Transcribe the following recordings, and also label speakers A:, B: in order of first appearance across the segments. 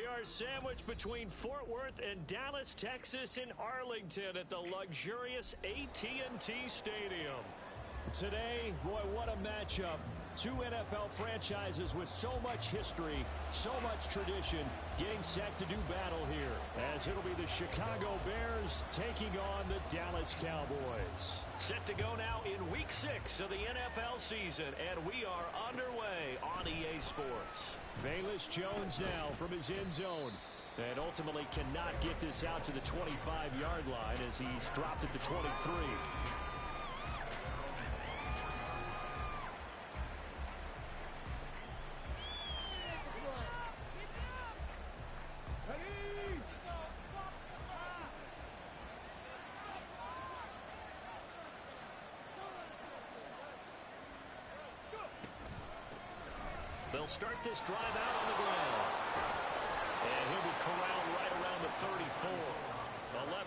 A: We are sandwiched between Fort Worth and Dallas, Texas in Arlington at the luxurious AT&T Stadium. Today, boy, what a matchup. Two NFL franchises with so much history, so much tradition, getting set to do battle here, as it'll be the Chicago Bears taking on the Dallas Cowboys. Set to go now in Week 6 of the NFL season, and we are underway on EA Sports. Velus Jones now from his end zone, and ultimately cannot get this out to the 25-yard line as he's dropped at the 23. They'll start this drive out on the ground. And he'll be corralled right around the 34.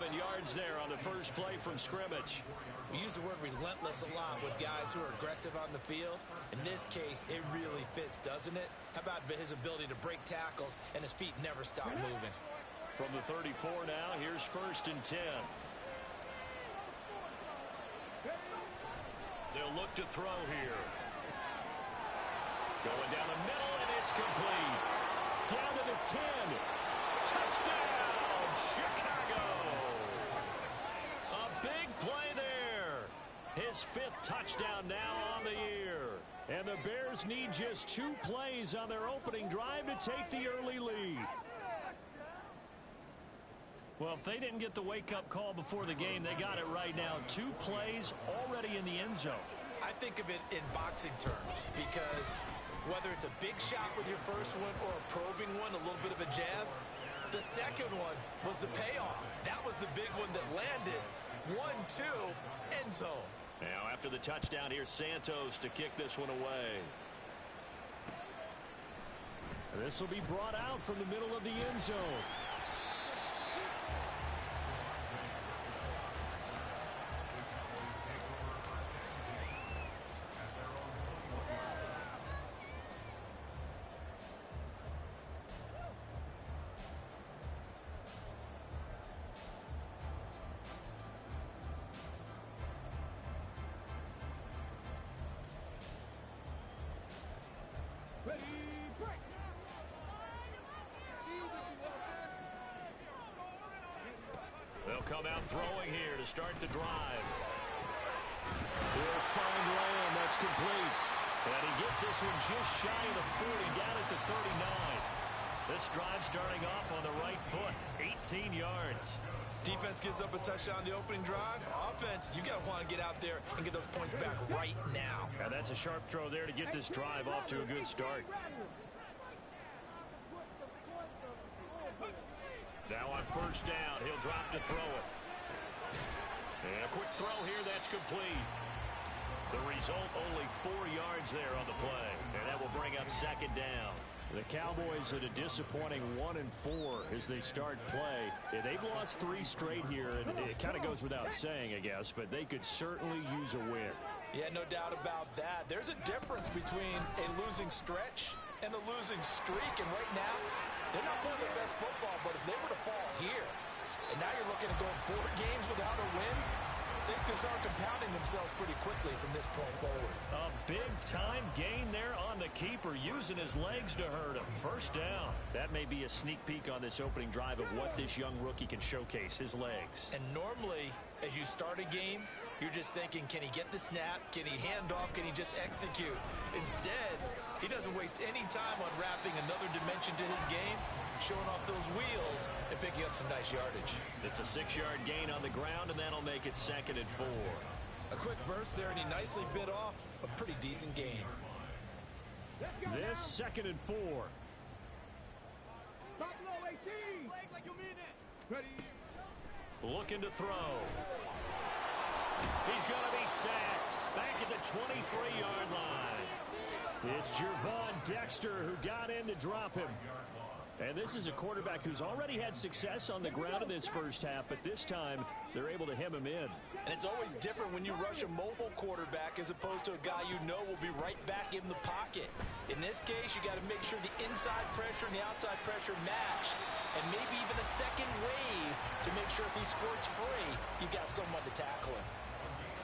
A: 11 yards there on the first play from scrimmage.
B: We use the word relentless a lot with guys who are aggressive on the field. In this case, it really fits, doesn't it? How about his ability to break tackles and his feet never stop moving?
A: From the 34 now, here's 1st and 10. They'll look to throw here. Going down the middle, and it's complete. Down to the 10. Touchdown, Chicago. A big play there. His 5th touchdown now on the year. And the Bears need just 2 plays on their opening drive to take the early lead. Well, if they didn't get the wake-up call before the game, they got it right now. 2 plays already in the end zone.
B: I think of it in boxing terms because whether it's a big shot with your first one or a probing one, a little bit of a jab, the second one was the payoff. That was the big one that landed. 1-2, end zone.
A: Now after the touchdown, here's Santos to kick this one away. This will be brought out from the middle of the end zone. They'll come out throwing here to start the drive. He'll find Lamb. That's complete. And he gets this one just shy of the 40, down at the 39. This drive starting off on the right foot, 18 yards.
B: Defense gives up a touchdown on the opening drive. Offense, you got to want to get out there and get those points back right now.
A: And that's a sharp throw there to get this drive off to a good start. Now on 1st down, he'll drop to throw it. And a quick throw here, that's complete. The result, only 4 yards there on the play. And that will bring up 2nd down. The Cowboys at a disappointing 1-4 as they start play. Yeah, they've lost 3 straight here, and it kind of goes without saying, I guess, but they could certainly use a win.
B: Yeah, no doubt about that. There's a difference between a losing stretch and a losing streak, and right now, they're not playing their best football, but if they were to fall here, and now you're looking at going 4 games without a win, things can start compounding themselves pretty quickly from this point forward.
A: A big-time gain there on the keeper, using his legs to hurt him. 1st down. That may be a sneak peek on this opening drive of what this young rookie can showcase, his legs.
B: And normally, as you start a game, you're just thinking, can he get the snap? Can he hand off? Can he just execute? Instead, he doesn't waste any time on wrapping another dimension to his game, showing off those wheels and picking up some nice yardage.
A: It's a 6-yard gain on the ground, and that'll make it 2nd and 4.
B: A quick burst there, and he nicely bit off a pretty decent gain.
A: This 2nd and 4. Looking to throw. He's going to be sacked back at the 23-yard line. It's Gervon Dexter who got in to drop him. And this is a quarterback who's already had success on the ground in this first half, but this time they're able to hem him in.
B: And it's always different when you rush a mobile quarterback as opposed to a guy you know will be right back in the pocket. In this case, you got to make sure the inside pressure and the outside pressure match, and maybe even a second wave to make sure if he squirts free, you've got someone to tackle him.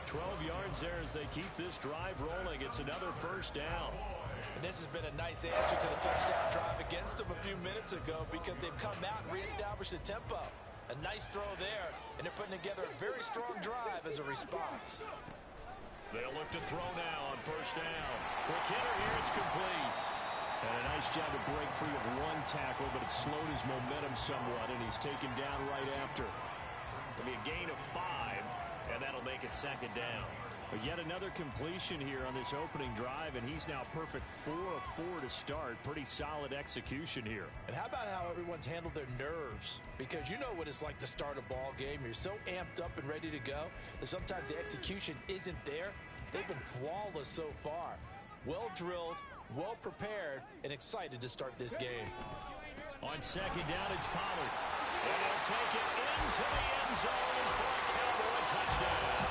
A: 12 yards there as they keep this drive rolling. It's another first down.
B: And this has been a nice answer to the touchdown drive against them a few minutes ago because they've come out and reestablished the tempo. A nice throw there, and they're putting together a very strong drive as a response.
A: They'll look to throw now on first down. Quick hitter here, it's complete. And a nice job to break free of one tackle, but it slowed his momentum somewhat, and he's taken down right after. It'll be a gain of 5, and that'll make it second down. But yet another completion here on this opening drive, and he's now perfect 4 of 4 to start. Pretty solid execution here.
B: And how about how everyone's handled their nerves? Because you know what it's like to start a ball game. You're so amped up and ready to go that sometimes the execution isn't there. They've been flawless so far. Well drilled, well prepared, and excited to start this game.
A: On second down, it's Pollard. And he'll take it into the end zone for a Cowboy touchdown.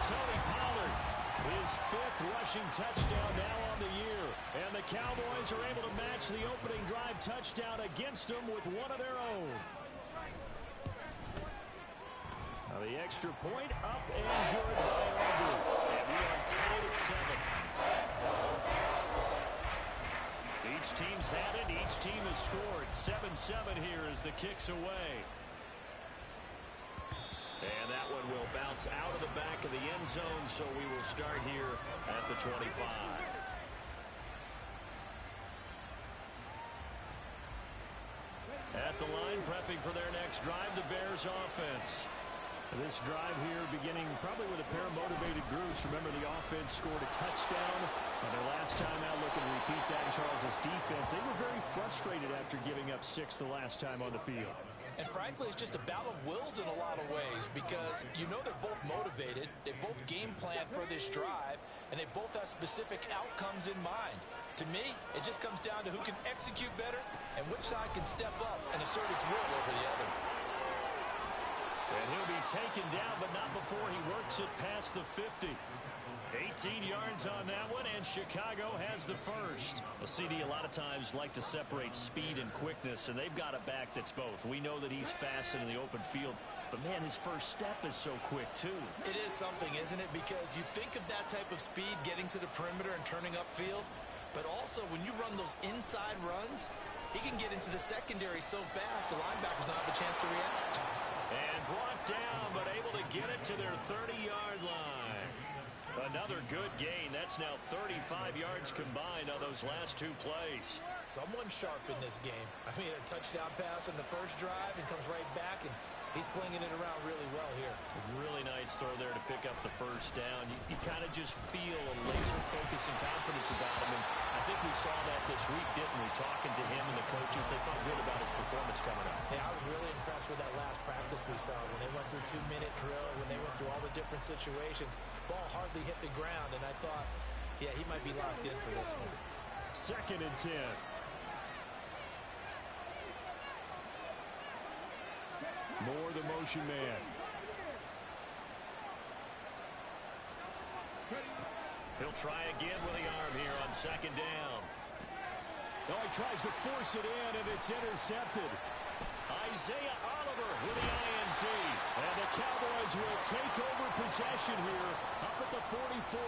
A: Tony Pollard, his 5th rushing touchdown now on the year. And the Cowboys are able to match the opening drive touchdown against them with one of their own. Now the extra point up and good by Auburn. And we are tied at 7. Each team's had it. Each team has scored. 7-7 here as the kick's away. And that one will bounce out of the back of the end zone, so we will start here at the 25. At the line, prepping for their next drive, the Bears offense. This drive here beginning probably with a pair of motivated groups. Remember, the offense scored a touchdown on their last time out. Looking to repeat that in Charles's defense. They were very frustrated after giving up 6 the last time on the field.
B: And frankly, it's just a battle of wills in a lot of ways because you know they're both motivated, they both game plan for this drive, and they both have specific outcomes in mind. To me, it just comes down to who can execute better and which side can step up and assert its will over the other.
A: And he'll be taken down, but not before he works it past the 50. 18 yards on that one, and Chicago has the first. Well, CD, a lot of times like to separate speed and quickness, and they've got a back that's both. We know that he's fast in the open field, but, man, his first step is so quick, too.
B: It is something, isn't it? Because you think of that type of speed getting to the perimeter and turning upfield, but also when you run those inside runs, he can get into the secondary so fast the linebackers don't have a chance to react.
A: And brought down, but able to get it to their 30-yard line. Another good gain. That's now 35 yards combined on those last 2 plays.
B: Someone sharp in this game. I mean, a touchdown pass on the first drive and comes right back, and he's flinging it around really well here.
A: Really nice throw there to pick up the first down. You kind of just feel a laser focus and confidence about him, and I think we saw that this week, didn't we? Talking to him and the coaches, they felt good about his performance coming up.
B: Yeah, I was really impressed with that last practice we saw when they went through 2-minute drill, when they went through all the different situations. Ball hardly hit the ground, and I thought, yeah, he might be locked in for this one.
A: 2nd and 10. Moore, the motion man. He'll try again with the arm here on 2nd down. Oh, he tries to force it in, and it's intercepted. Isaiah Oliver with the INT. And the Cowboys will take over possession here up at the 44.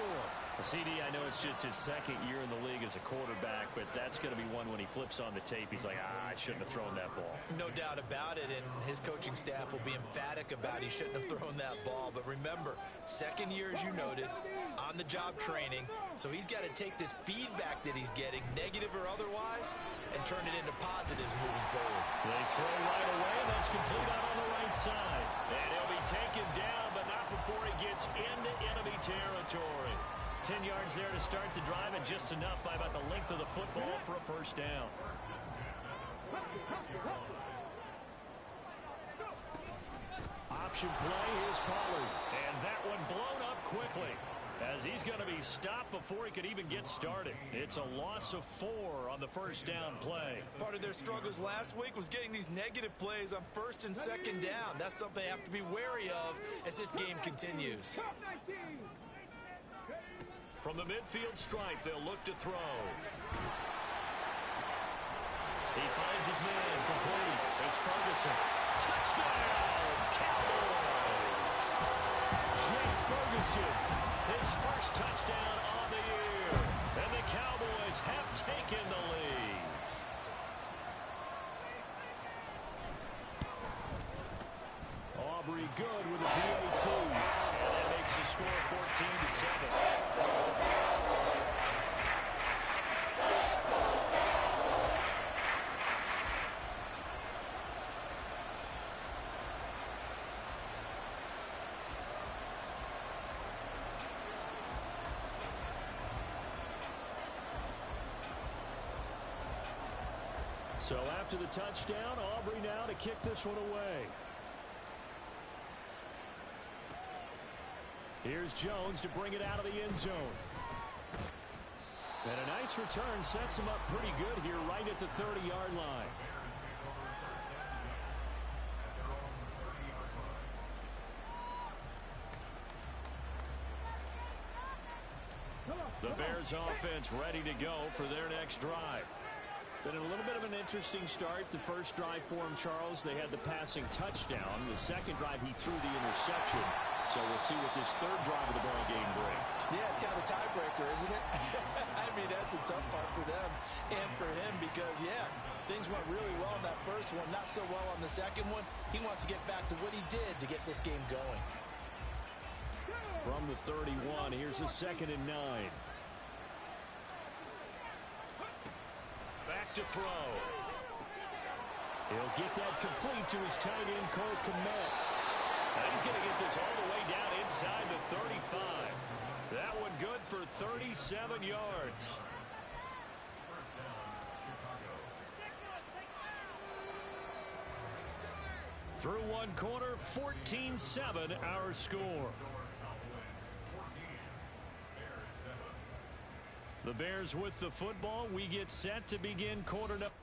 A: CD, I know it's just his 2nd year in the league as a quarterback, but that's going to be one when he flips on the tape. He's like, I shouldn't have thrown that ball.
B: No doubt about it, and his coaching staff will be emphatic about he shouldn't have thrown that ball. But remember, 2nd year, as you noted, on-the-job training, so he's got to take this feedback that he's getting, negative or otherwise, and turn it into positives moving forward.
A: They throw right away, and that's complete out on the right side. And he'll be taken down, but not before he gets into enemy territory. 10 yards there to start the drive, and just enough by about the length of the football for a first down. Option play, here's Pollard. And that one blown up quickly. as he's going to be stopped before he could even get started. It's a loss of 4 on the first down play.
B: Part of their struggles last week was getting these negative plays on first and second down. That's something they have to be wary of as this game continues.
A: From the midfield stripe, they'll look to throw. He finds his man complete. It's Ferguson. Touchdown, Cowboys! Jake Ferguson, his first touchdown on the year. And the Cowboys have taken the lead. Aubrey good with a PAT. And that makes the score 14-7. So after the touchdown, Aubrey now to kick this one away. Here's Jones to bring it out of the end zone. And a nice return sets him up pretty good here right at the 30-yard line. The Bears offense ready to go for their next drive. Been a little bit of an interesting start. The first drive for him, Charles, they had the passing touchdown. The second drive, he threw the interception. So we'll see what this third drive of the ball game brings.
B: Yeah, it's kind of a tiebreaker, isn't it? I mean, that's a tough part for them and for him because, yeah, things went really well in that first one, not so well on the second one. He wants to get back to what he did to get this game going.
A: From the 31, here's a 2nd and 9. Back to throw. He'll get that complete to his tight end, Cole Kmet. And he's going to get this all the way down inside the 35. That one good for 37 yards. Through one quarter, 14-7 our score. The Bears with the football. We get set to begin quarter number.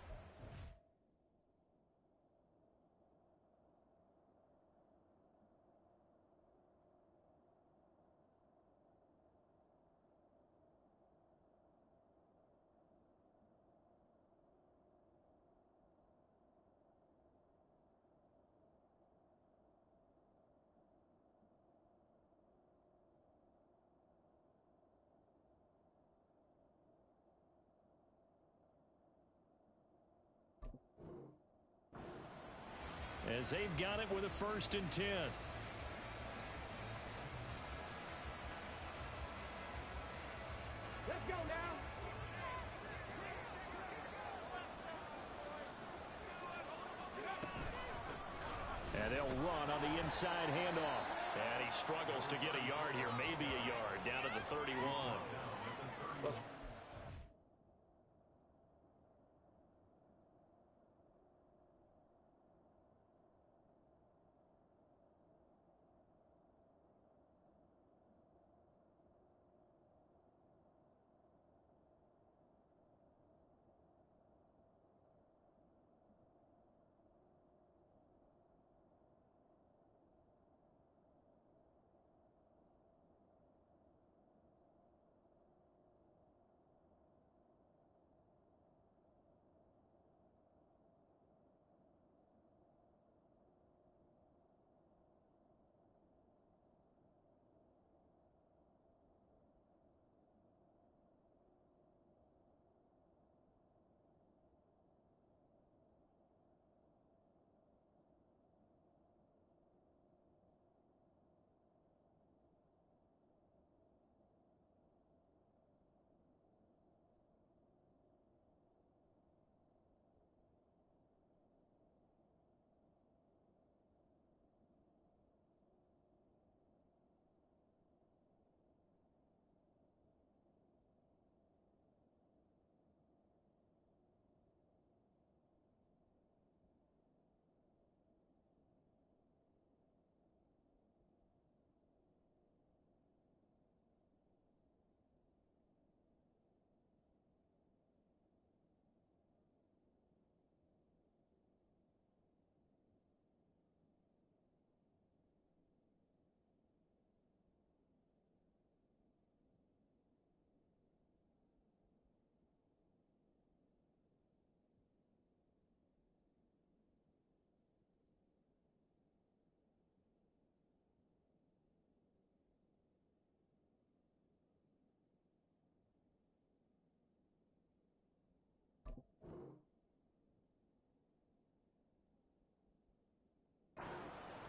A: As they've got it with a 1st and 10.
C: Let's go now.
A: And they'll run on the inside handoff. And he struggles to get a yard here, maybe a yard, down to the 31.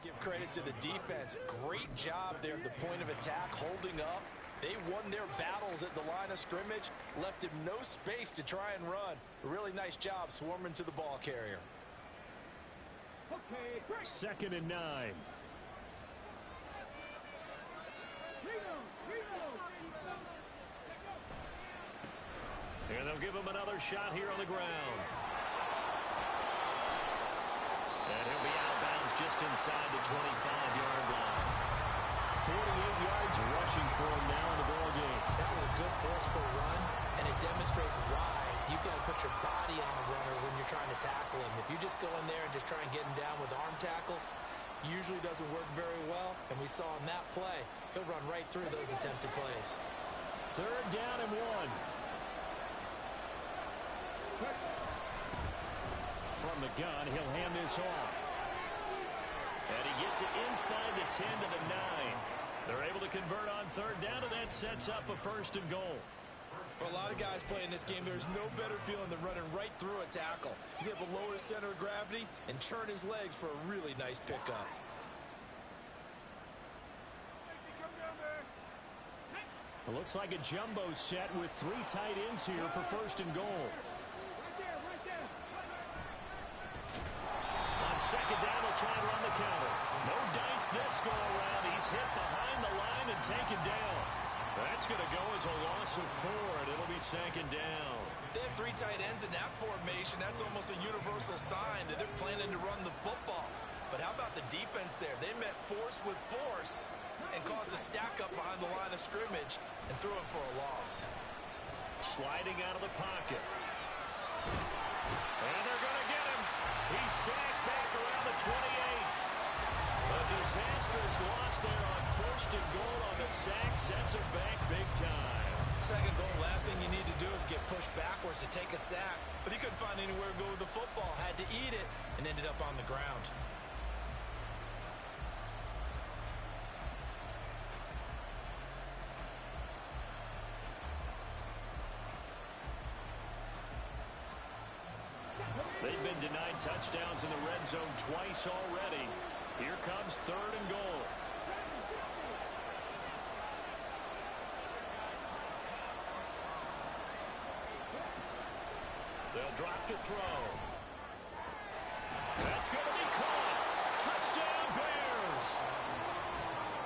B: give credit to the defense. Great job there at the point of attack, holding up. They won their battles at the line of scrimmage, left him no space to try and run. Really nice job swarming to the ball carrier.
A: Second and 9. And they'll give him another shot here on the ground. And he'll be out of bounds just inside the 25-yard line. 48 yards rushing for him now in the ball game.
C: That was a good forceful run, and it demonstrates why you've got to put your body on a runner when you're trying to tackle him. If you just go in there and just try and get him down with arm tackles, usually doesn't work very well, and we saw in that play, he'll run right through those attempted plays.
A: Third down and 1. From the gun, he'll hand this off. And he gets it inside the 10 to the 9. They're able to convert on third down, and that sets up a first and goal.
C: For a lot of guys playing this game, there's no better feeling than running right through a tackle. He's able to lower his center of gravity and churn his legs for a really nice pickup.
A: It looks like a jumbo set with 3 tight ends here for first and goal. On second down, they'll try and run the counter. No dice this go around. He's hit behind the line and taken down. That's going to go as a loss of 4, and it'll be second down.
C: They have 3 tight ends in that formation. That's almost a universal sign that they're planning to run the football. But how about the defense there? They met force with force and caused a stack up behind the line of scrimmage and threw him for a loss.
A: Sliding out of the pocket. And they're going to get him. He's sacked back around the 28. A disastrous loss there on first and goal on the sack. Sets him back big time.
C: Second goal, last thing you need to do is get pushed backwards to take a sack. But he couldn't find anywhere to go with the football. Had to eat it and ended up on the ground.
A: They've been denied touchdowns in the red zone twice already. Here comes third and goal. They'll drop to throw. That's going to be caught. Touchdown, Bears.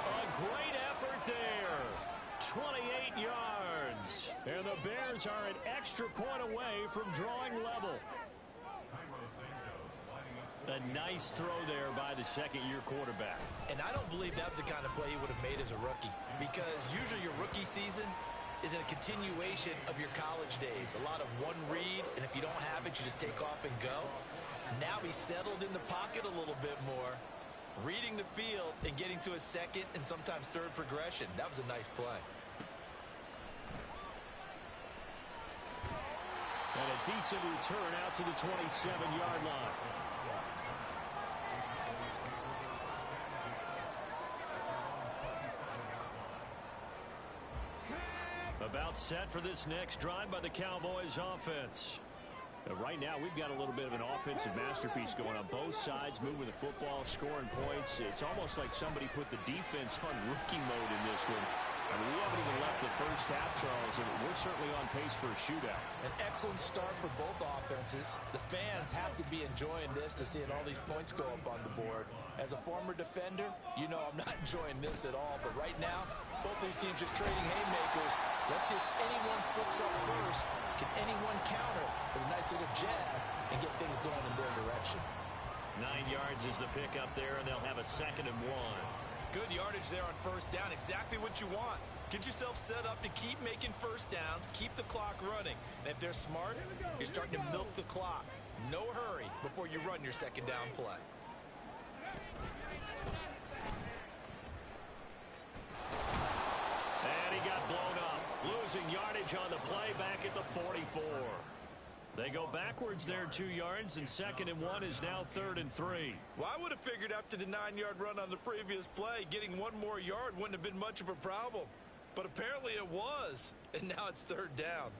A: A great effort there. 28 yards. And the Bears are an extra point away from drawing level. A nice throw there by the second-year quarterback.
C: And I don't believe that was the kind of play he would have made as a rookie, because usually your rookie season is a continuation of your college days. A lot of one read, and if you don't have it, you just take off and go. Now he's settled in the pocket a little bit more, reading the field and getting to his second and sometimes third progression. That was a nice play.
A: And a decent return out to the 27-yard line. About set for this next drive by the Cowboys offense. Right now, we've got a little bit of an offensive masterpiece going on both sides, moving the football, scoring points. It's almost like somebody put the defense on rookie mode in this one. I mean, we haven't even left the first half, Charles, and we're certainly on pace for a shootout.
C: An excellent start for both offenses. The fans have to be enjoying this to seeing all these points go up on the board. As a former defender, you know I'm not enjoying this at all. But right now, both these teams just trading haymakers. Let's see if anyone slips up first. Can anyone counter with a nice little jab and get things going in their direction?
A: 9 yards is the pickup there, and they'll have a second and 1.
C: Good yardage there on first down. Exactly what you want. Get yourself set up to keep making first downs, keep the clock running. And if they're smart, you're starting to milk the clock. No hurry before you run your second down play.
A: And he got blown up. Losing yardage on the play back at the 44. They go backwards there 2 yards, and second and 1 is now third and 3.
C: Well, I would have figured after the 9-yard run on the previous play, getting one more yard wouldn't have been much of a problem. But apparently it was, and now it's third down.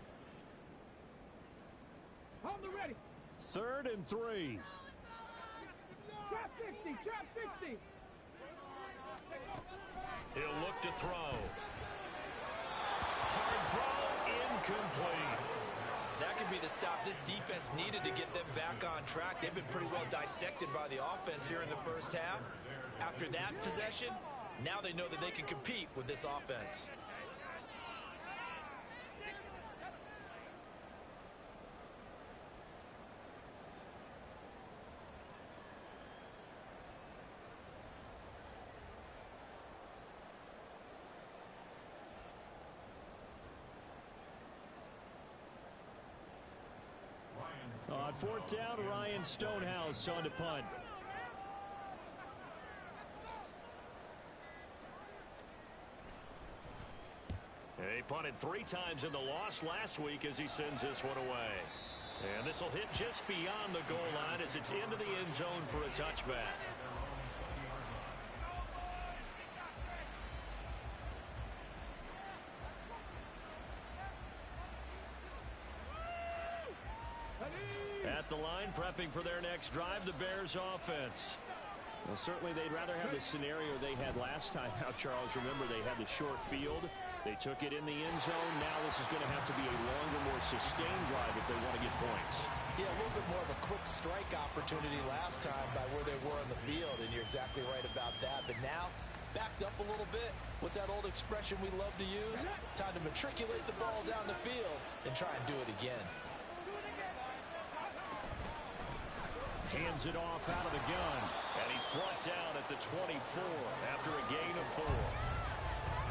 D: Hold the ready.
A: Third and 3.
D: Trap 60, trap 60.
A: He'll look to throw. Hard throw, incomplete.
C: That could be the stop this defense needed to get them back on track. They've been pretty well dissected by the offense here in the first half. After that possession, now they know that they can compete with this offense.
A: On fourth down, Ryan Stonehouse on to punt. He punted 3 times in the loss last week as he sends this one away. And this will hit just beyond the goal line as it's into the end zone for a touchback. At the line, prepping for their next drive, the Bears offense. Well, certainly they'd rather have the scenario they had last time out, Charles. Remember, they had the short field. They took it in the end zone. Now this is going to have to be a longer, more sustained drive if they want to get points.
B: Yeah, a little bit more of a quick strike opportunity last time by where they were on the field, and you're exactly right about that. But now, backed up a little bit. What's that old expression we love to use? Time to matriculate the ball down the field and try and do it again.
A: Hands it off out of the gun, and he's brought down at the 24 after a gain of 4.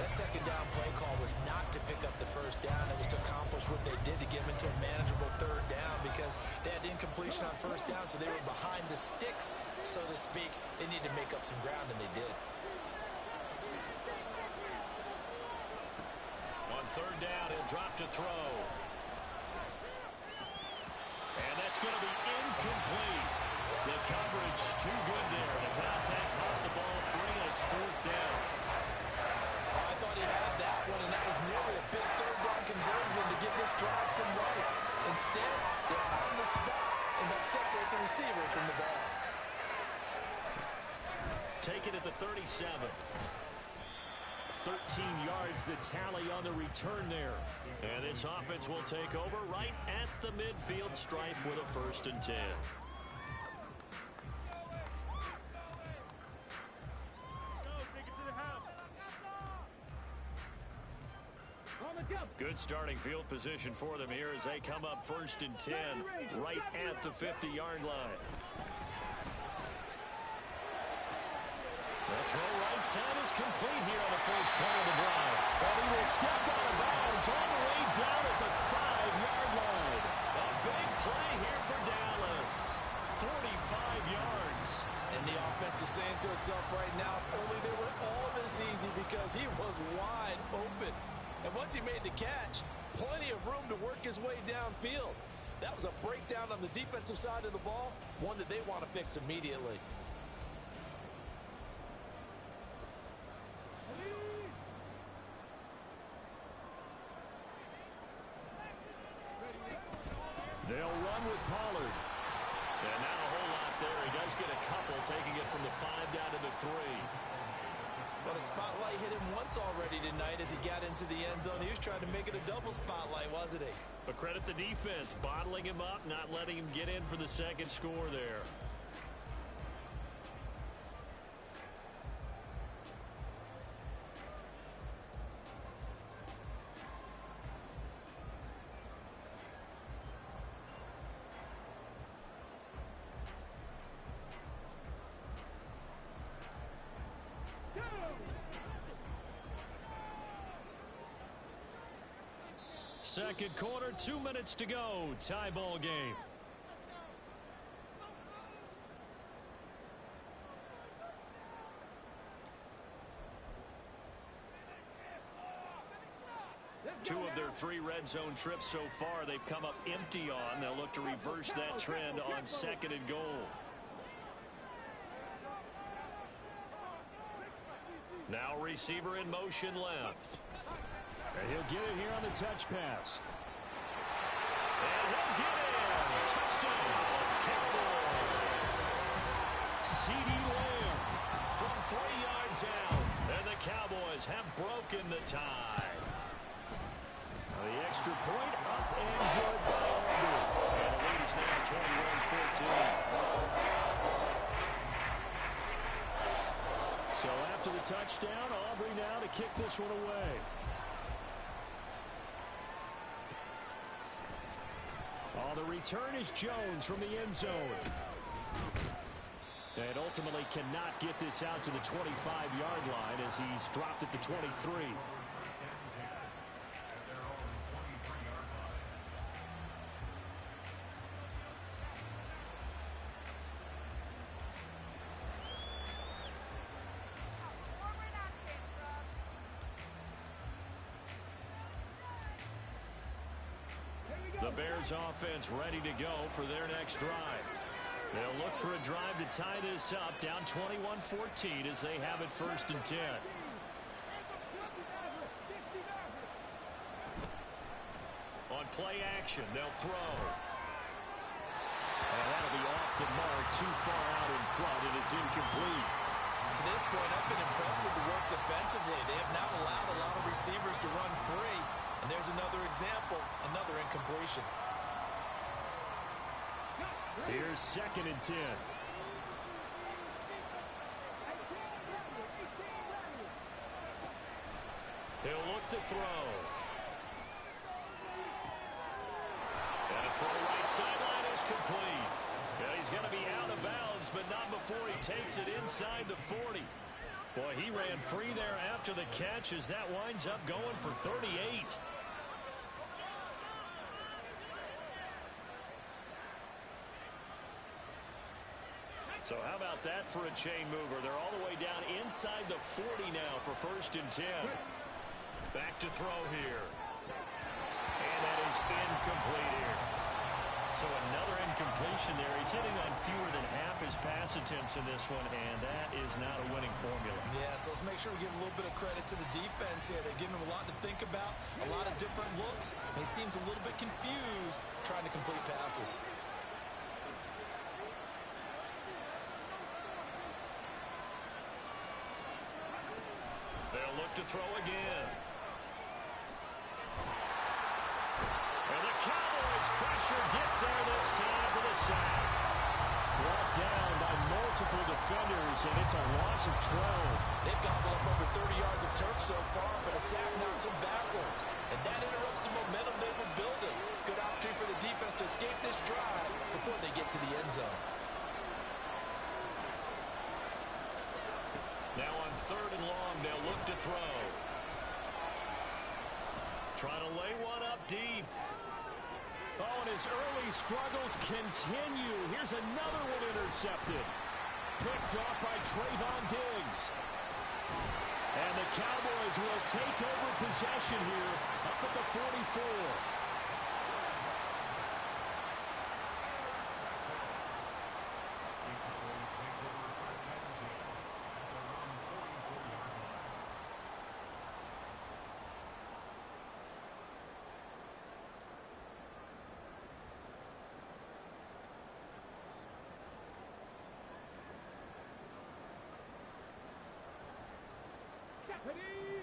C: That second down play call was not to pick up the first down. It was to accomplish what they did to get them into a manageable third down because they had incompletion on first down, so they were behind the sticks, so to speak. They needed to make up some ground, and they did.
A: On third down, he'll drop to throw. And that's going to be incomplete. The coverage too good there. The contact caught the ball free, and it's fourth down.
B: I thought he had that one, and that was nearly a big third down conversion to give this drive some life. Instead, they're on the spot and help separate the receiver from the ball.
A: Take it at the 37. 13 yards the tally on the return there. And this offense will take over right at the midfield stripe with a 1st and 10. Good starting field position for them here as they come up 1st and 10 right at the 50-yard line. The throw right side is complete here on the first play of the drive. And he will step out of bounds all the way down at the 5-yard line. A big play here for Dallas. 45 yards.
B: And the offense is saying to itself right now, only they were all this easy because he was wide open. And once he made the catch, plenty of room to work his way downfield. That was a breakdown on the defensive side of the ball, one that they want to fix immediately.
A: They'll run with Pollard. And now a whole lot there. He does get a couple, taking it from the 5 down to the 3.
C: But a spotlight hit him once already tonight as he got into the end zone. He was trying to make it a double spotlight, wasn't he?
A: But credit the defense, bottling him up, not letting him get in for the second score there. Second quarter, 2 minutes to go. Tie ball game. Two of their 3 red zone trips so far, they've come up empty on. They'll look to reverse that trend on 2nd and goal. Now receiver in motion left. And he'll get it here on the touch pass. And he'll get it! Touchdown, Cowboys! CeeDee Lamb from 3 yards out. Cowboys have broken the tie. The extra point up and good by Aubrey. And the lead is now 21-14. So after the touchdown, Aubrey now to kick this one away. The return is Jones from the end zone. And ultimately cannot get this out to the 25-yard line as he's dropped at the 23. The Bears offense ready to go for their next drive. They'll look for a drive to tie this up, down 21-14 as they have it 1st and 10. On play action, they'll throw. And that'll be off the mark, too far out in front, and it's incomplete.
C: To this point, I've been impressed with the work defensively. They have not allowed a lot of receivers to run free. And there's another example, another incompletion.
A: Here's 2nd and 10. He'll look to throw. And a throw right sideline is complete. Yeah, he's going to be out of bounds, but not before he takes it inside the 40. Boy, he ran free there after the catch as that winds up going for 38. So how about that for a chain mover? They're all the way down inside the 40 now for 1st and 10. Back to throw here. And that is incomplete here. So another incompletion there. He's hitting on fewer than half his pass attempts in this one, and that is not a winning formula.
C: Yeah, so let's make sure we give a little bit of credit to the defense here. They're giving him a lot to think about, a lot of different looks, and he seems a little bit confused trying to complete passes.
A: They'll look to throw again. And the Cowboys pressure gets there this time for the sack. Brought down by multiple defenders, and it's a loss of 12.
C: They've gobbled up over 30 yards of turf so far, but a sack knocks them backwards. And that interrupts the momentum they were building. Good opportunity for the defense to escape this drive before they get to the end zone.
A: Now on 3rd and long, they'll look to throw. Trying to lay one up deep. Oh, and his early struggles continue. Here's another one intercepted. Picked off by Trayvon Diggs. And the Cowboys will take over possession here up at the 44.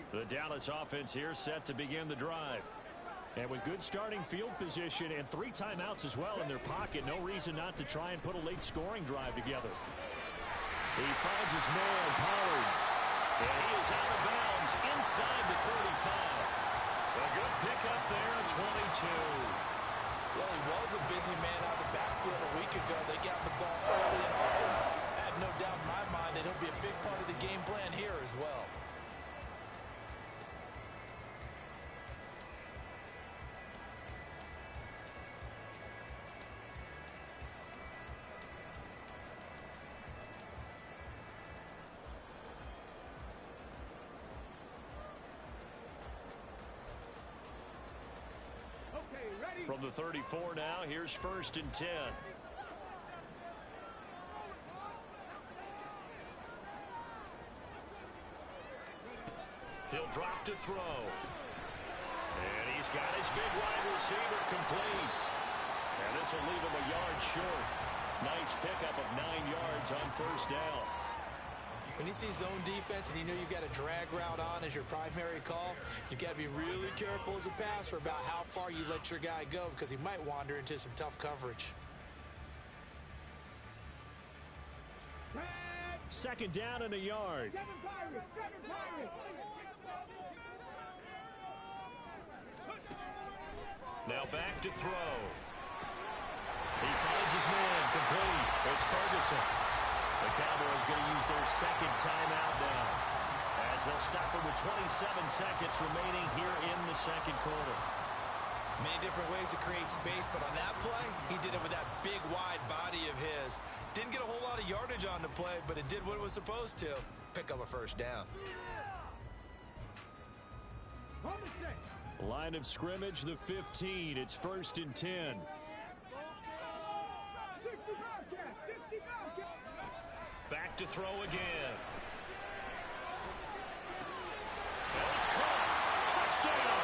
A: The Dallas offense here set to begin the drive. And with good starting field position and 3 timeouts as well in their pocket, no reason not to try and put a late scoring drive together. He finds his man, Pollard. And he is out of bounds inside the 35. A good pickup there, 22.
C: Well, he was a busy man out of the backfield a week ago. They got the ball early and often. I have no doubt in my mind that he'll be a big part of the game plan here as well.
A: From the 34 now, here's 1st and 10. He'll drop to throw. And he's got his big wide receiver complete. And this will leave him a yard short. Nice pickup of 9 yards on 1st down.
C: When you see zone defense and you know you've got a drag route on as your primary call, you've got to be really careful as a passer about how far you let your guy go because he might wander into some tough coverage.
A: Second down and a yard. Now back to throw. He finds his man complete. It's Ferguson. The Cowboys going to use their second timeout now, as they'll stop it with 27 seconds remaining here in the second quarter.
C: Many different ways to create space, but on that play, he did it with that big, wide body of his. Didn't get a whole lot of yardage on the play, but it did what it was supposed to. Pick up a first down.
A: Line of scrimmage, the 15. It's 1st and 10. Back to throw again. And it's caught. Touchdown.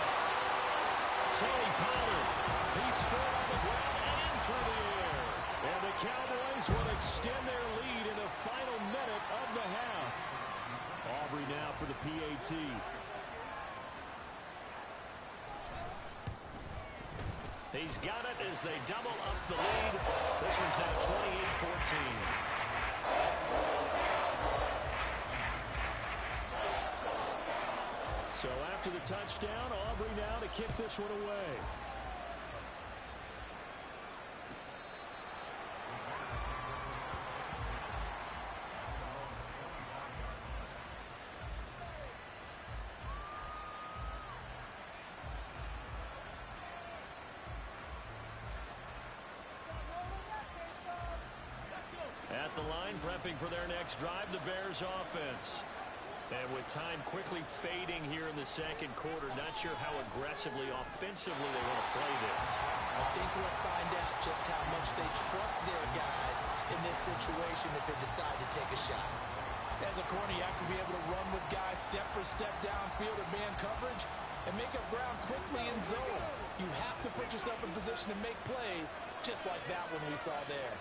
A: Tony Pollard. He scored on the ground and through the air. And the Cowboys will extend their lead in the final minute of the half. Aubrey now for the PAT. He's got it as they double up the lead. This one's now 28-14. So after the touchdown, Aubrey now to kick this one away. At the line, prepping for their next drive, the Bears offense. And with time quickly fading here in the second quarter, not sure how aggressively, offensively they want to play this.
C: I think we'll find out just how much they trust their guys in this situation if they decide to take a shot.
B: As a corner, you have to be able to run with guys step for step downfield or man coverage and make up ground quickly in zone. You have to put yourself in position to make plays just like that one we saw there.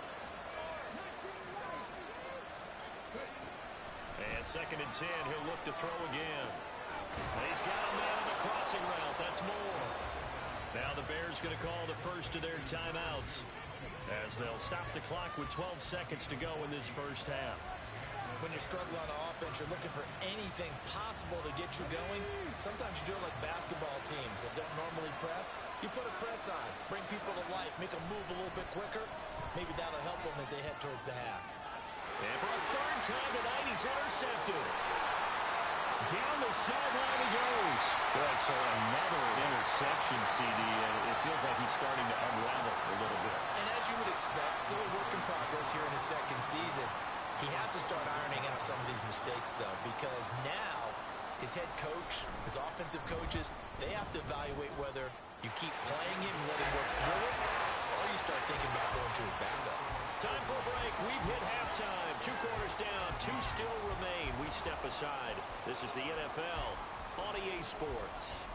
A: And 2nd and 10, he'll look to throw again. And he's got a man on the crossing route. That's Moore. Now the Bears going to call the first of their timeouts as they'll stop the clock with 12 seconds to go in this first half.
C: When you're struggling on offense, you're looking for anything possible to get you going. Sometimes you do it like basketball teams that don't normally press. You put a press on, bring people to life, make them move a little bit quicker. Maybe that'll help them as they head towards the half.
A: And for a third time tonight, he's intercepted. Down the sideline he goes. Boy, so another interception, CD, and it feels like he's starting to unravel a little bit.
C: And as you would expect, still a work in progress here in his second season. He has to start ironing out some of these mistakes, though, because now his head coach, his offensive coaches, they have to evaluate whether you keep playing him and let him work through it, or you start thinking about going to his backup.
A: Time for a break. We've hit halftime. 2 quarters down. 2 still remain. We step aside. This is the NFL on EA Sports.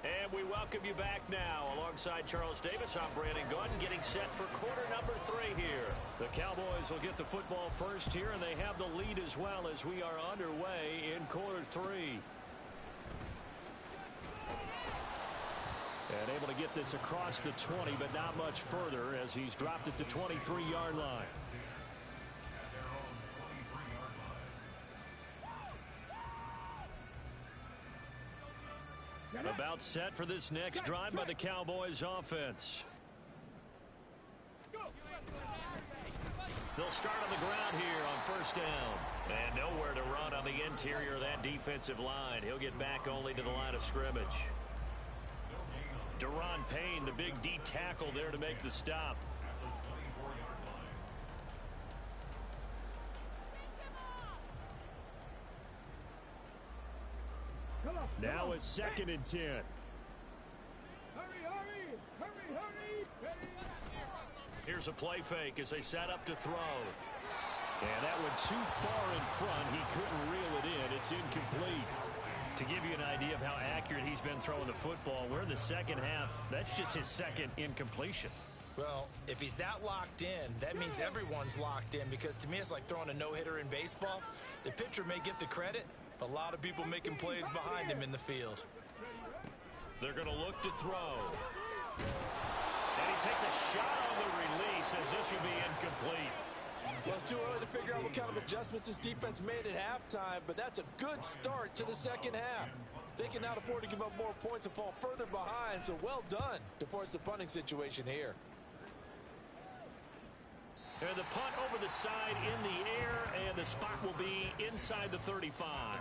A: And we welcome you back now. Alongside Charles Davis, I'm Brandon Gordon, getting set for quarter number 3 here. The Cowboys will get the football first here, and they have the lead as well as we are underway in quarter 3. And able to get this across the 20, but not much further as he's dropped it to 23-yard line. About set for this next drive by the Cowboys offense. They'll start on the ground here on first down. And nowhere to run on the interior of that defensive line. He'll get back only to the line of scrimmage. Deron Payne, the big D tackle there to make the stop. Now it's 2nd and 10. Here's a play fake as they set up to throw. And that went too far in front. He couldn't reel it in. It's incomplete. To give you an idea of how accurate he's been throwing the football, we're in the second half. That's just his second incompletion.
C: Well, if he's that locked in, that means everyone's locked in, because to me it's like throwing a no-hitter in baseball. The pitcher may get the credit, but a lot of people making plays behind him in the field.
A: They're going to look to throw. And he takes a shot on the release as this will be incomplete.
B: Well, it's too early to figure out what kind of adjustments this defense made at halftime, but that's a good start to the second half. They can now afford to give up more points and fall further behind, so well done to force the punting situation here.
A: And the punt over the side in the air, and the spot will be inside the 35.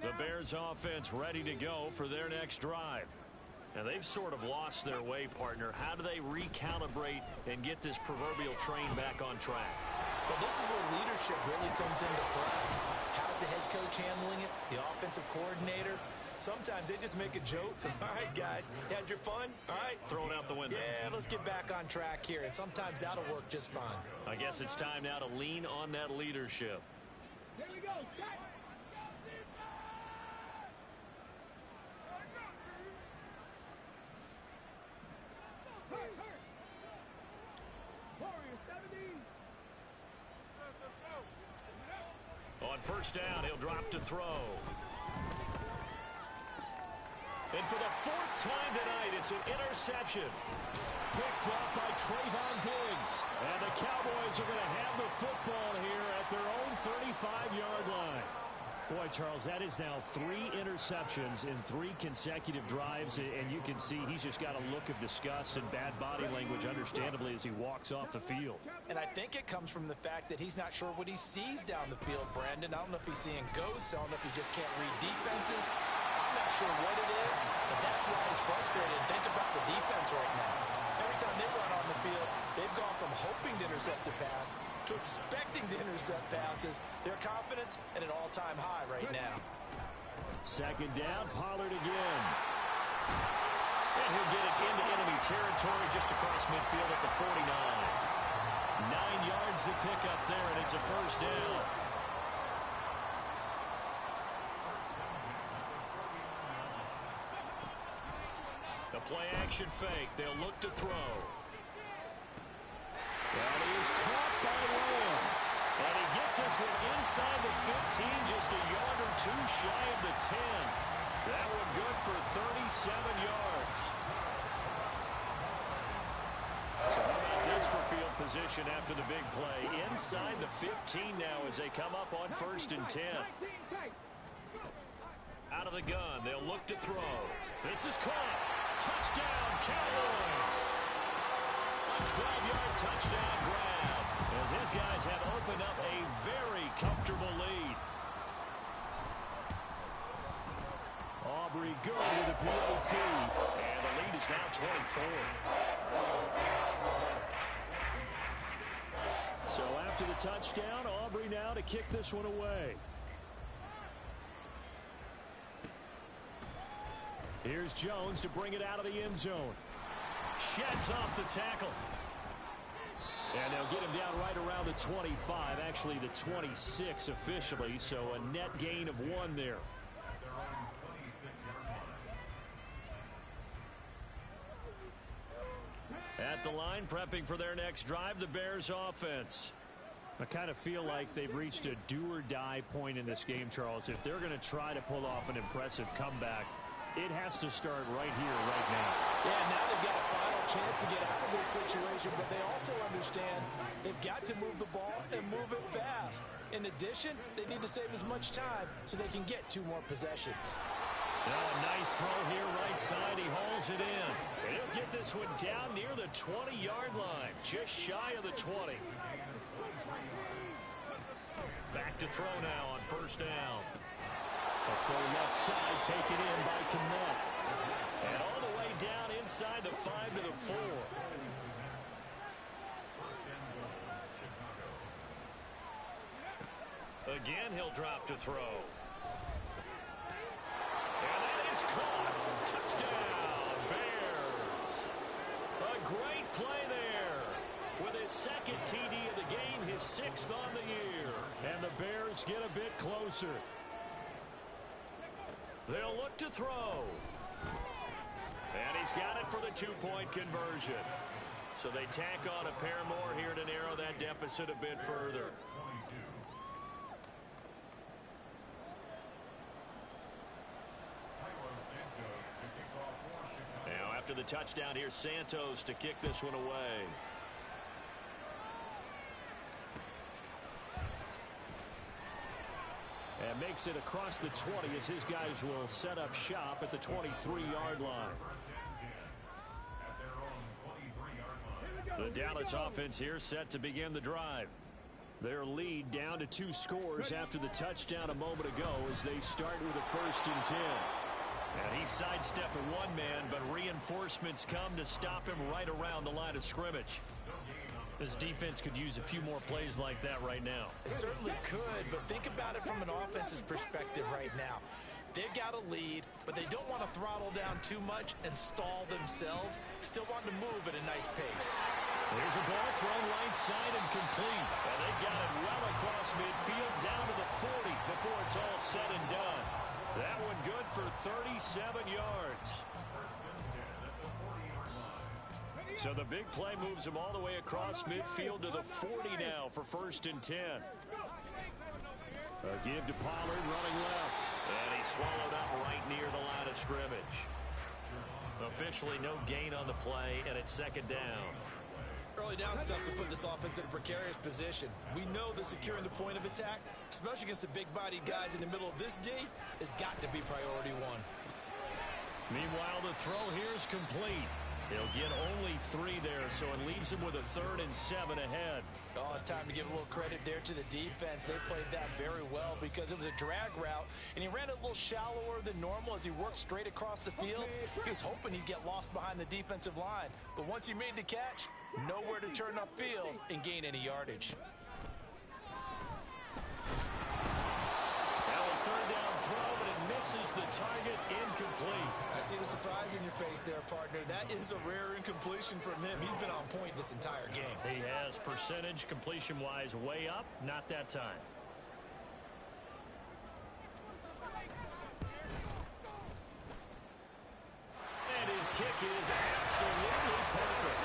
A: The Bears offense ready to go for their next drive. Now, they've sort of lost their way, partner. How do they recalibrate and get this proverbial train back on track?
C: Well, this is where leadership really comes into play. How's the head coach handling it? The offensive coordinator? Sometimes they just make a joke. All right, guys, you had your fun? All right.
A: Throw it out the window.
C: Yeah, let's get back on track here. And sometimes that'll work just fine.
A: I guess it's time now to lean on that leadership.
D: Here we go.
A: On first down, he'll drop to throw. And for the fourth time tonight, it's an interception. Picked up by Trayvon Diggs. And the Cowboys are going to have the football here at their own 35-yard line. Boy, Charles, that is now 3 interceptions in 3 consecutive drives, and you can see he's just got a look of disgust and bad body language, understandably, as he walks off the field.
C: And I think it comes from the fact that he's not sure what he sees down the field, Brandon. I don't know if he's seeing ghosts. I don't know if he just can't read defenses. I'm not sure what it is, but that's why he's frustrated. Think about the defense right now. Every time they run on the field, they've gone from hoping to intercept a pass to expecting to intercept passes. Their confidence at an all-time high right now.
A: Second down, Pollard again. And he'll get it into enemy territory just across midfield at the 49. 9 yards to pick up there, and it's a first down. The play-action fake. They'll look to throw. And he is caught by Lamb. And he gets us one inside the 15, just a yard or 2 shy of the 10. That one good for 37 yards. So how about this for field position after the big play? Inside the 15 now as they come up on first and 10. Out of the gun, they'll look to throw. This is caught. Touchdown, Cowboys. A 12-yard touchdown grab as his guys have opened up a very comfortable lead. Aubrey good with a PAT, and the lead is now 24. So after the touchdown, Aubrey now to kick this one away. Here's Jones to bring it out of the end zone. Sheds off the tackle. And they'll get him down right around the 25, actually the 26 officially, so a net gain of 1 there. At the line, prepping for their next drive, the Bears offense. I kind of feel like they've reached a do-or-die point in this game, Charles. If they're going to try to pull off an impressive comeback, it has to start right here, right now.
B: Yeah, now they've got a final chance to get out of this situation, but they also understand they've got to move the ball and move it fast. In addition, they need to save as much time so they can get 2 more possessions.
A: Now a nice throw here right side. He hauls it in. And he'll get this one down near the 20-yard line, just shy of the 20. Back to throw now on first down. A full left side taken in by Kmet. And all the way down inside the 5 to the 4. Again, he'll drop to throw. And that is caught. great play there. With his second TD of the game, his 6th on the year. And the Bears get a bit closer. They'll look to throw. And he's got it for the 2-point conversion. So they tack on a pair more here to narrow that deficit a bit further. Now after the touchdown, here's Santos to kick this one away. And makes it across the 20 as his guys will set up shop at the 23-yard line. The Dallas offense here set to begin the drive. Their lead down to 2 scores after the touchdown a moment ago as they start with a 1st and 10. And he sidestepped a one-man, but reinforcements come to stop him right around the line of scrimmage. This defense could use a few more plays like that right now.
C: It certainly could, but think about it from an offense's perspective right now. They've got a lead, but they don't want to throttle down too much and stall themselves. Still want to move at a nice pace.
A: There's a ball thrown right side and complete. And they got it well across midfield down to the 40 before it's all said and done. That one good for 37 yards. So the big play moves him all the way across midfield to the 40 now for 1st and 10. A give to Pollard running left. And he's swallowed up right near the line of scrimmage. Officially no gain on the play, and it's 2nd down.
C: Early down stuff to put this offense in a precarious position. We know that securing the point of attack, especially against the big-bodied guys in the middle of this D, has got to be priority 1.
A: Meanwhile, the throw here is complete. He'll get only 3 there, so it leaves him with a 3rd and 7 ahead.
C: Oh, it's time to give a little credit there to the defense. They played that very well because it was a drag route, and he ran it a little shallower than normal as he worked straight across the field. He was hoping he'd get lost behind the defensive line, but once he made the catch, nowhere to turn upfield and gain any yardage.
A: Now a 3rd down throw, but it misses the target, incomplete.
C: I see the surprise in your face there, partner. That is a rare incompletion from him. He's been on point this entire game.
A: He has percentage completion-wise way up, not that time. And his kick is absolutely perfect.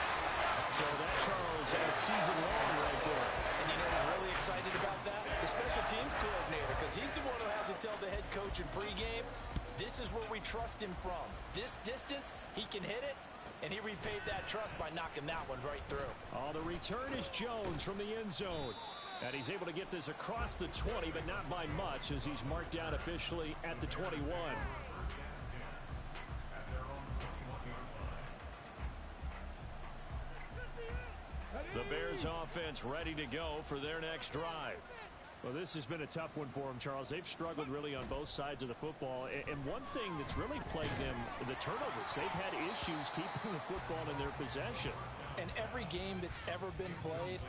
A: So that, Charles, has season long right there.
C: And you know who's really excited about that? The special teams coordinator, because he's the one who has to tell the head coach in pregame, this is where we trust him from. This distance, he can hit it, and he repaid that trust by knocking that one right through.
A: Oh, the return is Jones from the end zone. And he's able to get this across the 20, but not by much, as he's marked down officially at the 21. The Bears offense ready to go for their next drive. Well, this has been a tough one for them, Charles. They've struggled really on both sides of the football. And one thing that's really plagued them, the turnovers. They've had issues keeping the football in their possession.
C: And every game that's ever been played,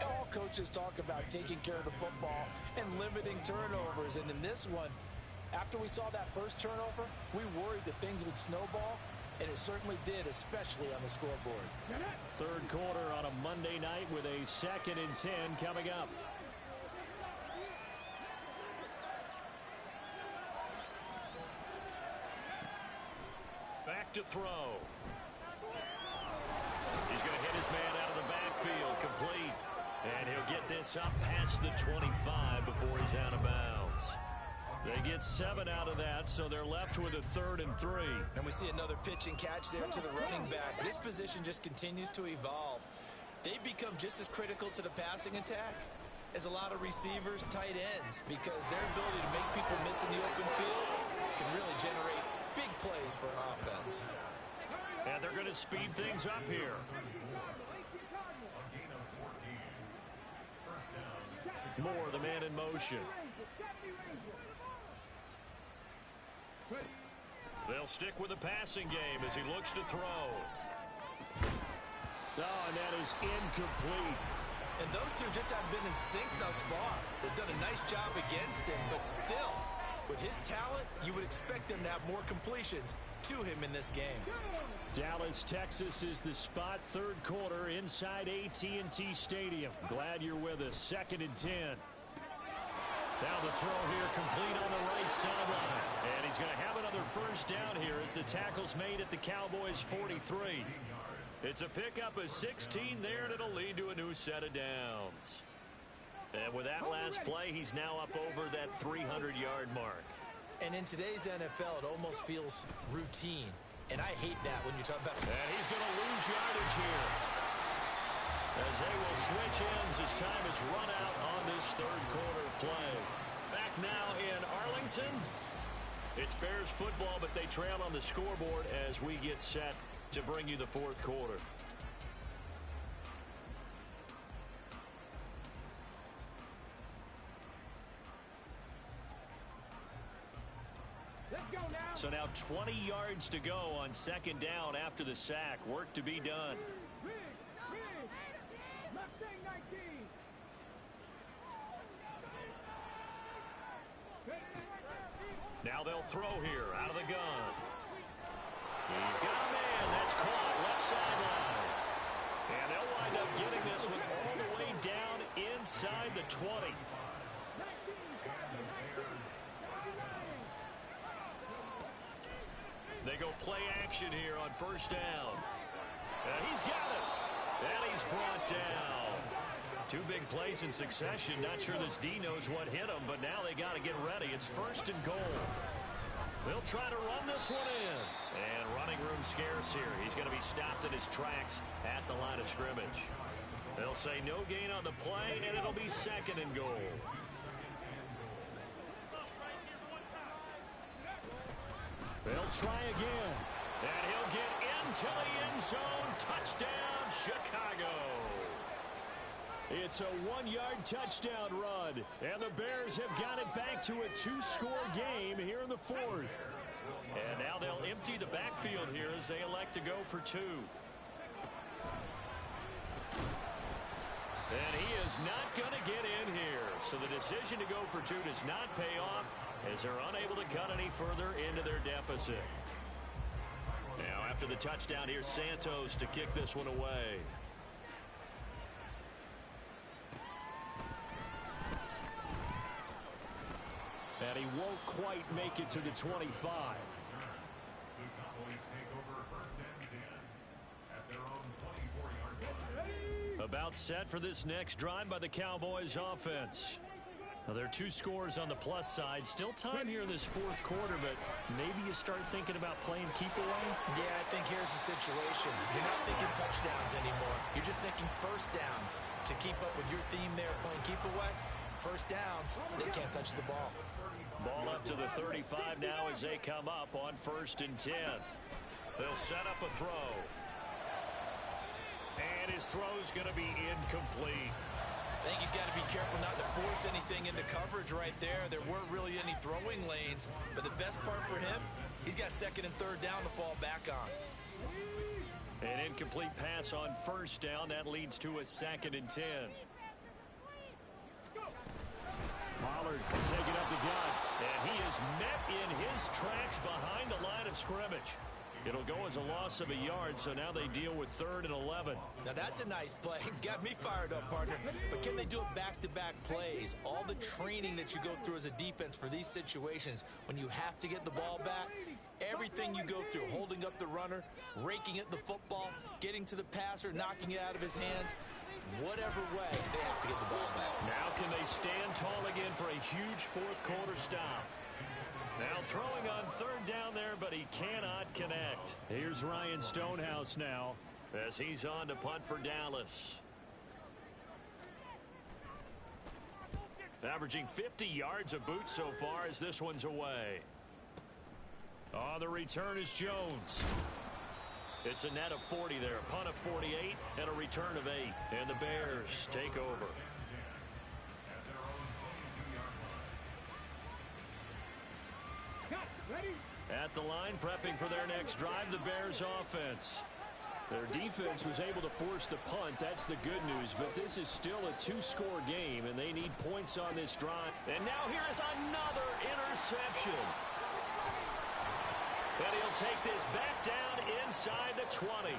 C: all coaches talk about taking care of the football and limiting turnovers. And in this one, after we saw that first turnover, we worried that things would snowball. And it certainly did, especially on the scoreboard.
A: 3rd quarter on a Monday night with a 2nd and 10 coming up. Back to throw. He's going to hit his man out of the backfield, complete. And he'll get this up past the 25 before he's out of bounds. They get 7 out of that, so they're left with a 3rd and 3.
C: And we see another pitch and catch there to the running back. This position just continues to evolve. They become just as critical to the passing attack as a lot of receivers, tight ends, because their ability to make people miss in the open field can really generate big plays for an offense.
A: And they're going to speed things up here. Moore, the man in motion. They'll stick with the passing game as he looks to throw. Oh, and that is incomplete.
C: And those two just haven't been in sync thus far. They've done a nice job against him, but still, with his talent, you would expect them to have more completions to him in this game.
A: Dallas, Texas is the spot, third quarter inside AT&T Stadium. Glad you're with us. 2nd and 10. Now the throw here complete on the right sideline. And he's going to have another first down here as the tackle's made at the Cowboys' 43. It's a pickup of 16 there, and it'll lead to a new set of downs. And with that last play, he's now up over that 300-yard mark.
C: And in today's NFL, it almost feels routine. And I hate that when you talk about...
A: And he's going to lose yardage here, as they will switch ends as time is run out on this third quarter play. Back now in Arlington. It's Bears football, but they trail on the scoreboard as we get set to bring you the fourth quarter. So now 20 yards to go on 2nd down after the sack. Work to be done. Now they'll throw here out of the gun. He's got a man. That's caught left sideline. And they'll wind up getting this one all the way down inside the 20. They go play action here on first down. And he's got it. And he's brought down. 2 big plays in succession. Not sure this D knows what hit him, but now they got to get ready. It's 1st and goal. They'll try to run this one in. And running room scarce here. He's going to be stopped in his tracks at the line of scrimmage. They'll say no gain on the play, and it'll be 2nd and goal. They'll try again. And he'll get into the end zone. Touchdown, Chicago. It's a 1-yard touchdown run. And the Bears have got it back to a 2-score game here in the 4th. And now they'll empty the backfield here as they elect to go for 2. And he is not going to get in here. So the decision to go for 2 does not pay off, as they're unable to cut any further into their deficit. Now after the touchdown, here's Santos to kick this one away. And he won't quite make it to the 25. About set for this next drive by the Cowboys offense. Now, there are 2 scores on the plus side. Still time here in this 4th quarter, but maybe you start thinking about playing keep away?
C: Yeah, I think here's the situation. You're not thinking touchdowns anymore. You're just thinking first downs. To keep up with your theme there, playing keep away, first downs, they can't touch the ball.
A: Ball up to the 35 now as they come up on 1st and 10. They'll set up a throw. And his throw's going to be incomplete.
C: I think he's got to be careful not to force anything into coverage right there. There weren't really any throwing lanes, but the best part for him, he's got 2nd and 3rd down to fall back on.
A: An incomplete pass on 1st down. That leads to a 2nd and 10. Pollard taking up the gun, and he is met in his tracks behind the line of scrimmage. It'll go as a loss of a yard, so now they deal with 3rd and 11.
C: Now that's a nice play. Got me fired up, partner. But can they do it back-to-back plays? All the training that you go through as a defense for these situations, when you have to get the ball back, everything you go through, holding up the runner, raking at the football, getting to the passer, knocking it out of his hands, whatever way, they have to get the ball back.
A: Now can they stand tall again for a huge 4th quarter stop? Now throwing on 3rd down there, but he cannot connect. Here's Ryan Stonehouse now as he's on to punt for Dallas. Averaging 50 yards a boot so far as this one's away. On the return is Jones. It's a net of 40 there, a punt of 48 and a return of 8. And the Bears take over. At the line, prepping for their next drive, the Bears offense. Their defense was able to force the punt. That's the good news, but this is still a 2-score game, and they need points on this drive. And now here is another interception. And he'll take this back down inside the 20.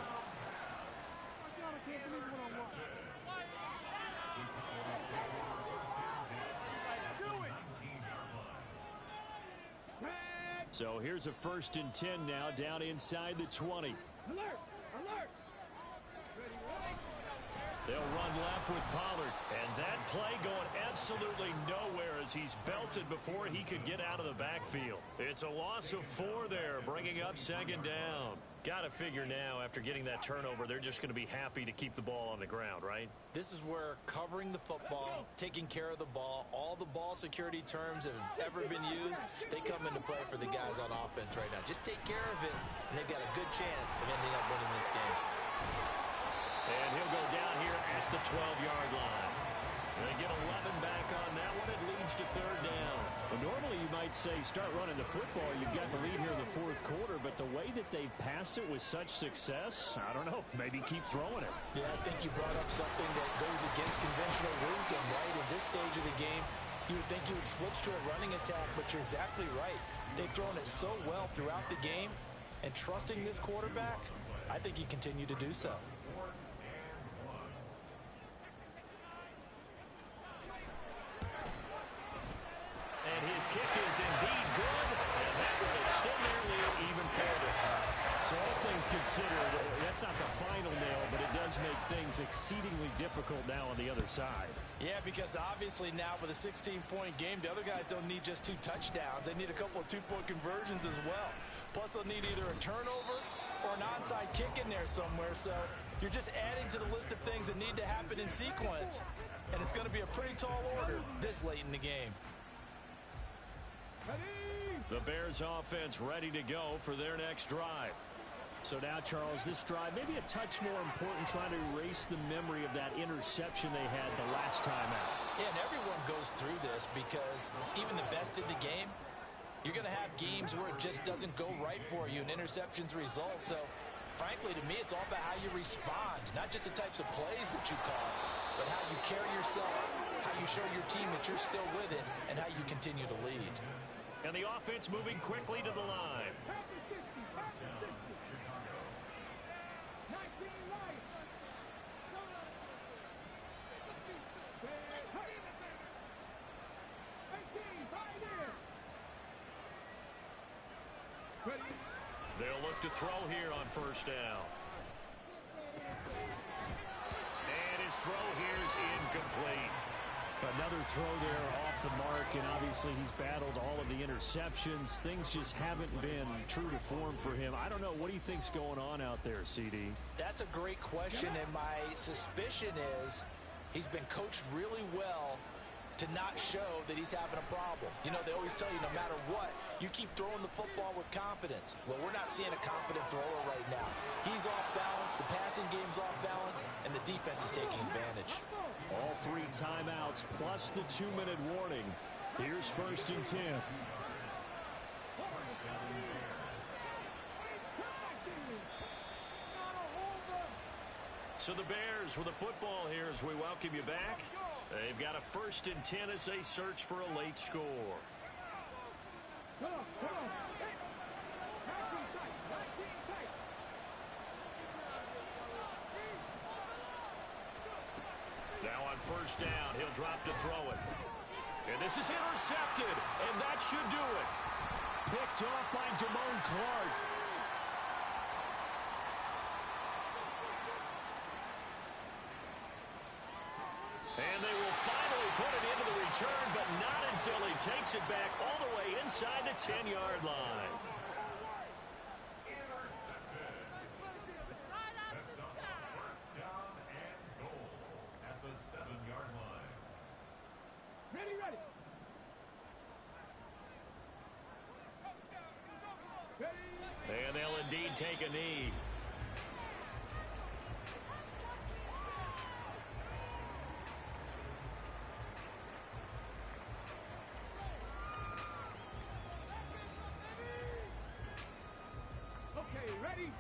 A: So here's a 1st and 10 now, down inside the 20.
D: Alert! Alert!
A: They'll run left with Pollard. And that play going absolutely nowhere as he's belted before he could get out of the backfield. It's a loss of 4 there, bringing up 2nd down. Got to figure now, after getting that turnover, they're just going to be happy to keep the ball on the ground, right?
C: This is where covering the football, taking care of the ball, all the ball security terms that have ever been used, they come into play for the guys on offense right now. Just take care of it, and they've got a good chance of ending up winning this game.
A: And he'll go down here at the 12-yard line. They get 11 back on that one. It leads to 3rd down.
D: Well, normally you might say start running the football. You've got the lead here in the 4th quarter, but the way that they've passed it with such success, I don't know, maybe keep throwing it.
C: Yeah, I think you brought up something that goes against conventional wisdom, right? In this stage of the game, you would think you would switch to a running attack, but you're exactly right. They've thrown it so well throughout the game, and trusting this quarterback, I think you continue to do so.
A: His kick is indeed good, and that will extend their lead even further.
D: So all things considered, that's not the final nail, but it does make things exceedingly difficult now on the other side.
C: Yeah, because obviously now with a 16-point game, the other guys don't need just 2 touchdowns. They need a couple of 2-point conversions as well. Plus, they'll need either a turnover or an onside kick in there somewhere. So you're just adding to the list of things that need to happen in sequence. And it's going to be a pretty tall order this late in the game.
A: The Bears offense ready to go for their next drive.
D: So now, Charles, this drive maybe a touch more important, trying to erase the memory of that interception they had the last time out.
C: Yeah, and everyone goes through this because even the best in the game, you're going to have games where it just doesn't go right for you and interceptions result. So, frankly, to me, it's all about how you respond, not just the types of plays that you call, but how you carry yourself, how you show your team that you're still with it, and how you continue to lead.
A: And the offense moving quickly to the line. They'll look to throw here on 1st down. And his throw here is incomplete.
D: Another throw there off the mark, and obviously he's battled all of the interceptions. Things just haven't been true to form for him. I don't know. What do you think's going on out there, CD?
C: That's a great question, and my suspicion is he's been coached really well to not show that he's having a problem. You know, they always tell you no matter what, you keep throwing the football with confidence. Well, we're not seeing a confident thrower right now. He's off balance, the passing game's off balance, and the defense is taking advantage.
D: All 3 timeouts plus the 2-minute warning. Here's 1st and 10.
A: So the Bears with a football here as we welcome you back. They've got a 1st and 10 as they search for a late score. Now on 1st down, he'll drop to throw it. And this is intercepted, and that should do it.
D: Picked off by Damone Clark.
A: And they will finally put it into the return, but not until he takes it back all the way inside the 10-yard line. And they'll indeed take a knee.
D: Okay, ready?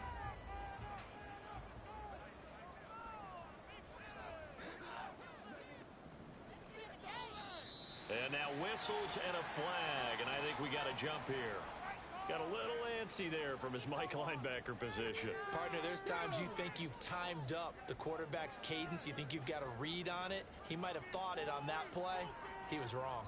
A: And now whistles and a flag, and I think we got a jump here. Got a little antsy there from his Mike linebacker position.
C: Partner, there's times you think you've timed up the quarterback's cadence. You think you've got a read on it. He might have thought it on that play. He was wrong.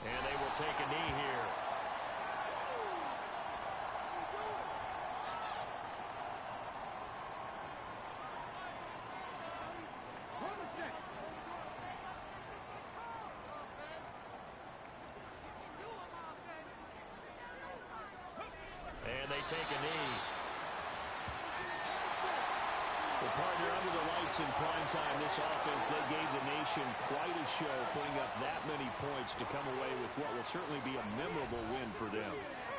A: And they will take a knee here. And they take a knee. Well, partner, under the lights in prime time, this offense, they gave the nation quite a show, putting up that many points to come away with what will certainly be a memorable win for them.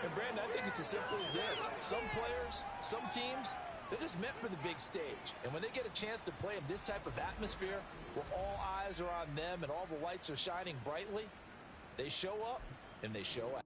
C: And, Brandon, I think it's as simple as this. Some players, some teams, they're just meant for the big stage. And when they get a chance to play in this type of atmosphere, where all eyes are on them and all the lights are shining brightly, they show up and they show out.